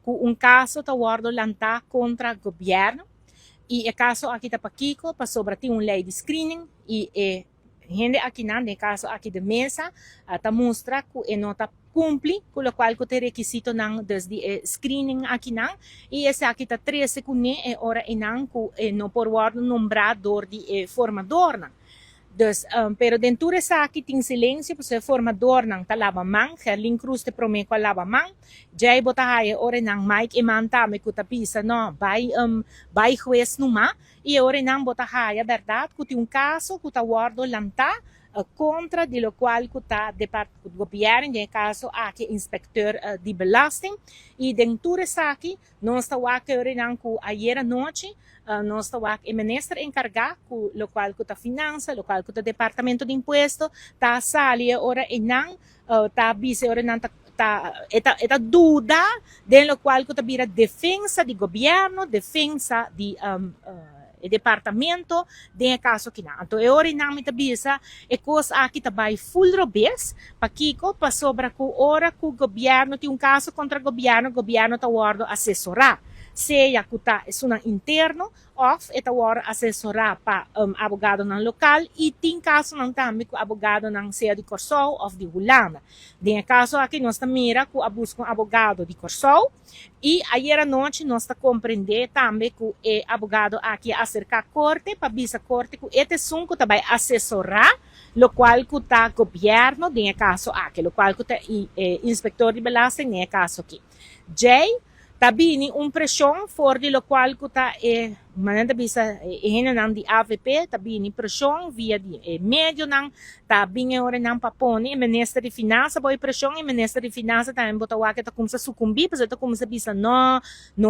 um caso está guardo lantar contra o governo e o caso aqui está para Kiko para sobre uma lei de screening e gente aqui no caso aqui de mesa está mostra que não está cumpre com o qual que tem requisito não desde screening aqui não e esse aqui está 13 com é hora e não que não por guardo nombrador de formador não. Dus, pero dentro dessa aqui tem silêncio, porque formador não tá lava mão, Herlin Cruz te promete com lava mão, já bota aí ore não Mike e manta me cuta pisa não, vai juiz numa e ore não bota aí a verdade que tem caso que tá guardo lanta contra de lo qual que tá departamento do governo, em caso aqui inspector de belasting e dentro dessa aqui nós está aqui ore não que ayer à noite nós estamos aqui, o ministro encarregado, o qual que a finança, o qual que o departamento de imposto, está sali ora e não, está vice ora não está dúvida, de lo qual que está vira defesa de governo, defesa de departamento, de caso que não. Então, ora não me está bisa, e coisa aqui está vai full robês, para Kiko, para sobre que ora que o governo tem caso contra o governo está guardo assessorar. Seja que é um interno ou está agora assessorar para abogado no local e tem caso não também com abogado não seja de Corsol ou de Holanda. Em caso aqui nós estamos mira com busca um abogado de Corsol e ayer à noite nós está compreender também que o abogado aqui acerca a corte para visa corte que este sunco também assessorar lo qual que está governo em caso aqui, lo qual que está inspector de belasting em caso aqui. Jay Tabini pressão fora de lo qual que está mananda bisa não de AVP tabini pressão via de médio não tabini ora não papone e ministro de finanças boy pressão e ministro de finanças também botar o que está começa sucumbir porque está começa bisa não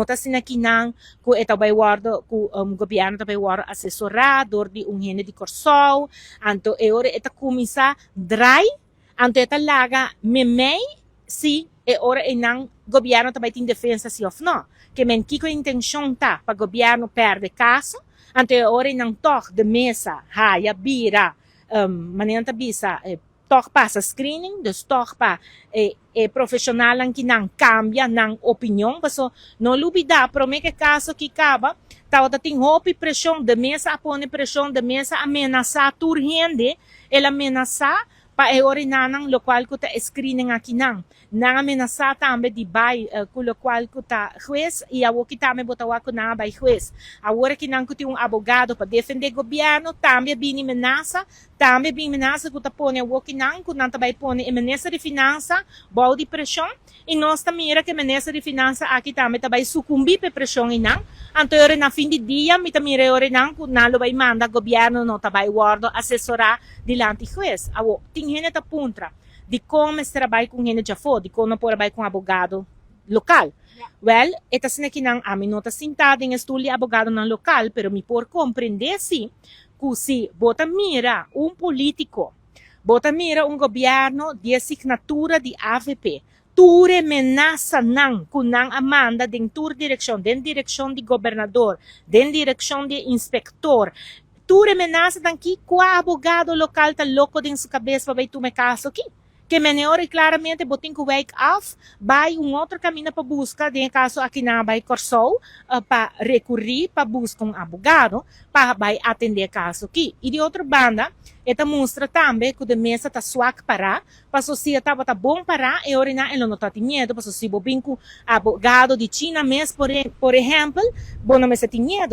está sina aqui não que está vai guarda que o governo está vai guarda assessorador de gente de Corsol anto e ora está começa dry anto está laga memei se e ora e não governo também tem defesa se ou não que men que a intenção tá para governo perde caso ante ora e não toque de mesa raia bira maneira bisa toque passa screening dus toque para profissional que não cambia não opinião porque não lubida para mim que caso que acaba tá tem roupa e pressão de mesa a pôr pressão de mesa ameaçar tur rende ela ameaçar para nanang lo qual que está screening aqui não ameaça também de vai com lo qual que está juiz e a o que também botar o que não vai juiz agora que não que tem advogado para defender o governo também bem ameaça que está põe o que não também põe a ministra de finanças boa de pressão e nós também mira que a ministra de finanças aqui também vai sucumbir para pressão e não então na fim de dia me também mira não que não vai mandar governo não vai guarda assessorar diante juiz tem gente que aponta de como se trabalha com gente já foi, de como não pode trabalhar com abogado local. Well, esta cena que não a mim não está sentada em estúdio abogado no local, pero me por compreender sim que se bota mira político, bota mira governo de assinatura de AVP, ture menaça não, que não amanda dentro da direção de governador, da direção de inspector, ture menaça daqui que o abogado local está louco dentro sua cabeça para tomar caso aqui. Que melhor e claramente botem que wake off, vai outro caminho para buscar, em caso aqui na vai Corsol, para recorrer, para buscar abogado, para vai atender caso aqui. E de outra banda, esta mostra também que a mesa está suave para a sociedade está bom para e ora não está tem medo, para se bobinco abogado de China mesmo, por exemplo, bom não me tem medo.